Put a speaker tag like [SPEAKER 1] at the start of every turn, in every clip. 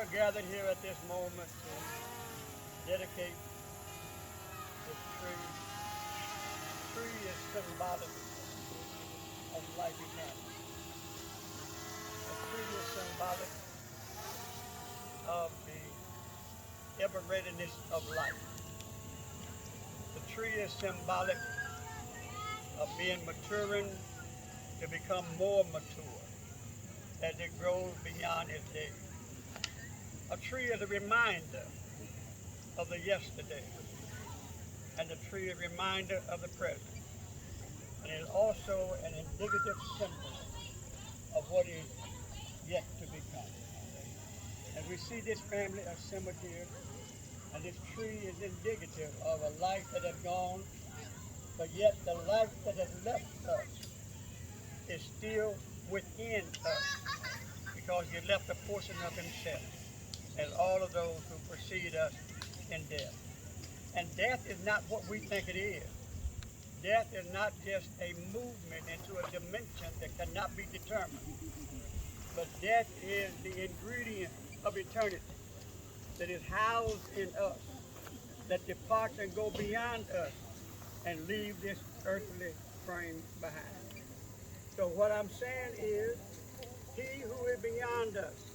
[SPEAKER 1] We're gathered here at this moment to dedicate this tree. The tree is symbolic of life eternal. The tree is symbolic of the ever-readiness of life. The tree is symbolic of being maturing to become more mature as it grows beyond its days. A tree is a reminder of the yesterday, and the tree is a reminder of the present. And it is also an indicative symbol of what is yet to become. And we see this family assembled here, and this tree is indicative of a life that has gone, but yet the life that has left us is still within us, because he left a portion of himself as all of those who precede us in death. And death is not what we think it is. Death is not just a movement into a dimension that cannot be determined, but death is the ingredient of eternity that is housed in us, that departs and go beyond us and leave this earthly frame behind. So what I'm saying is, he who is beyond us,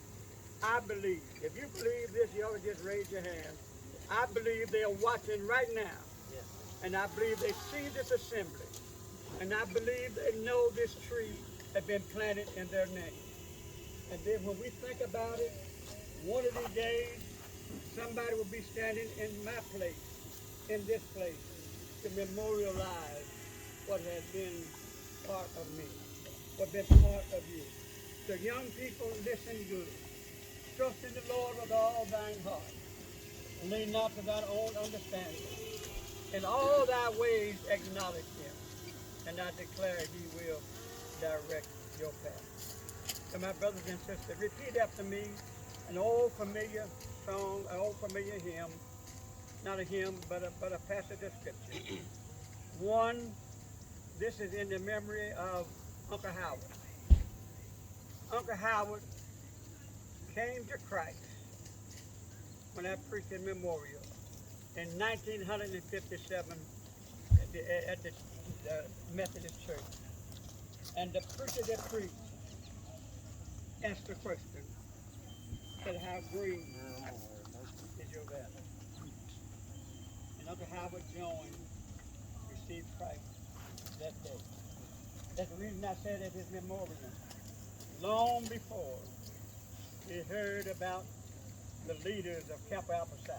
[SPEAKER 1] I believe, if you believe this, you ought to just raise your hand. I believe they are watching right now. Yes. And I believe they see this assembly. And I believe they know this tree has been planted in their name. And then when we think about it, one of these days, somebody will be standing in my place, in this place, to memorialize what has been part of me, what has been part of you. So young people, listen good. Trust in the Lord with all thine heart, and lean not to thine own understanding. In all thy ways acknowledge him, and I declare he will direct your path. So my brothers and sisters, repeat after me an old familiar song, an old familiar hymn, not a hymn, but a passage of scripture. One, this is in the memory of Uncle Howard. Uncle Howard came to Christ when I preached in Memorial in 1957 at the Methodist Church. And the preacher that preached asked the question, said, how green is your valley? And Uncle Howard joined, received Christ that day. That's the reason I said at his memorial. Long before he heard about the leaders of Camp Alpha Psi.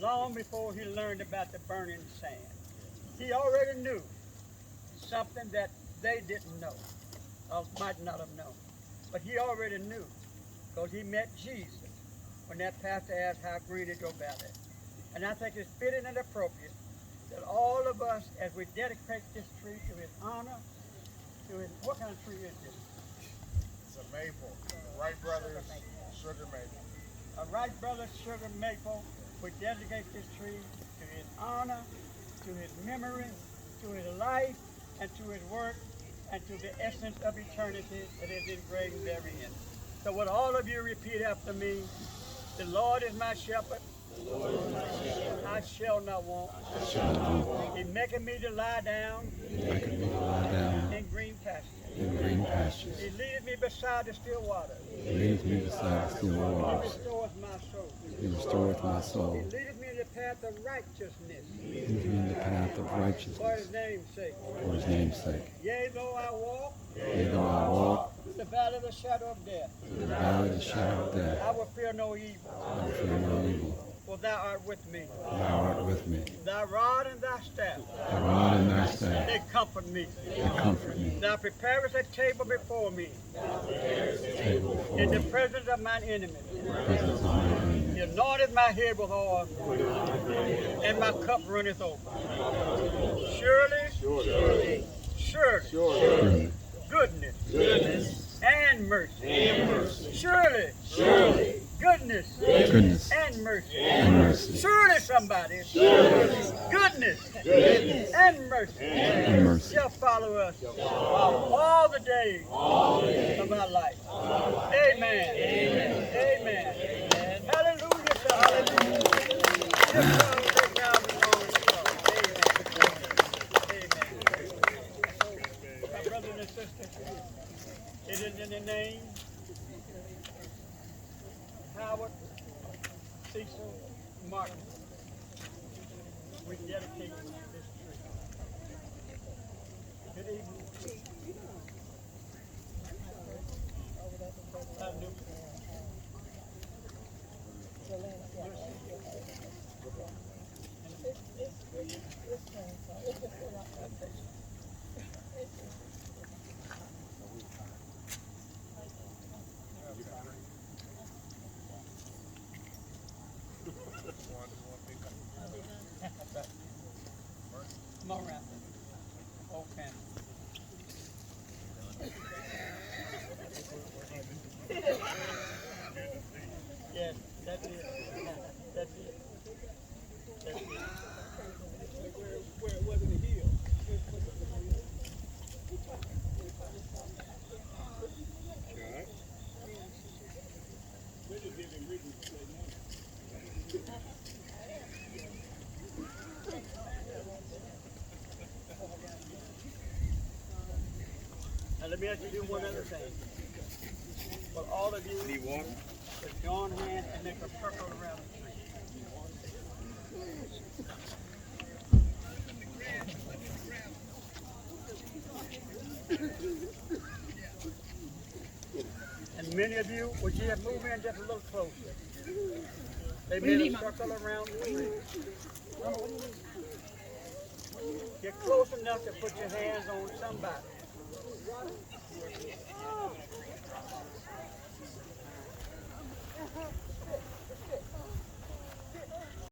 [SPEAKER 1] Long before he learned about the burning sand. He already knew something that they didn't know, or might not have known. But he already knew, because he met Jesus when that pastor asked, how green is your valley? And I think it's fitting and appropriate that all of us, as we dedicate this tree to his honor, to his, what kind of tree is this?
[SPEAKER 2] It's a maple. Wright Brothers Sugar Maple.
[SPEAKER 1] A Wright Brothers Sugar Maple. We dedicate this tree to his honor, to his memory, to his life, and to his work, and to the essence of eternity that is engraved therein. So would all of you repeat after me? The Lord is my shepherd. The Lord is my shepherd. I shall not want.
[SPEAKER 3] I shall not want.
[SPEAKER 1] He maketh me to lie down.
[SPEAKER 3] He maketh me to lie down
[SPEAKER 1] in green pastures.
[SPEAKER 3] in green pastures.
[SPEAKER 1] He leadeth me beside the still waters.
[SPEAKER 3] He leadeth me beside the still
[SPEAKER 1] He
[SPEAKER 3] waters.
[SPEAKER 1] restoreth my soul.
[SPEAKER 3] He restoreth my
[SPEAKER 1] He
[SPEAKER 3] soul.
[SPEAKER 1] leadeth me in the path of righteousness
[SPEAKER 3] He leadeth me in the path of
[SPEAKER 1] for
[SPEAKER 3] righteousness
[SPEAKER 1] his name's sake.
[SPEAKER 3] for his name's sake.
[SPEAKER 1] Yea, though I walk
[SPEAKER 3] Yea, though I walk
[SPEAKER 1] through the valley of the shadow of death,
[SPEAKER 3] through the valley of the shadow of death,
[SPEAKER 1] I will fear no evil,
[SPEAKER 3] I will fear no evil.
[SPEAKER 1] for thou art with me.
[SPEAKER 3] Thou art with me.
[SPEAKER 1] Thy rod and thy staff,
[SPEAKER 3] Thy rod and thy staff,
[SPEAKER 1] they comfort me.
[SPEAKER 3] they comfort me.
[SPEAKER 1] Thou preparest a table before me
[SPEAKER 3] Table before
[SPEAKER 1] in the
[SPEAKER 3] me,
[SPEAKER 1] presence of mine enemies.
[SPEAKER 3] in the presence of my enemies.
[SPEAKER 1] He anointed my head with oil, and my cup runneth over. Surely,
[SPEAKER 3] Surely,
[SPEAKER 1] goodness and mercy. Surely, goodness
[SPEAKER 3] goodness
[SPEAKER 1] and mercy.
[SPEAKER 3] and mercy
[SPEAKER 1] Surely somebody, goodness and mercy
[SPEAKER 3] and mercy
[SPEAKER 1] shall follow us all the days of our life. Amen. Amen. Robert Cecil Martin. We dedicate this tree. Good evening. Come on around. Okay. Yes, that's it. That's it. That's it. Where it wasn't a hill. Now let me ask you to do one other thing. Well, all of you need water. Join hands and make a circle around the tree. And many of you, would you have moved in just a little closer? They made a circle around the tree. Get close enough to put your hands on somebody.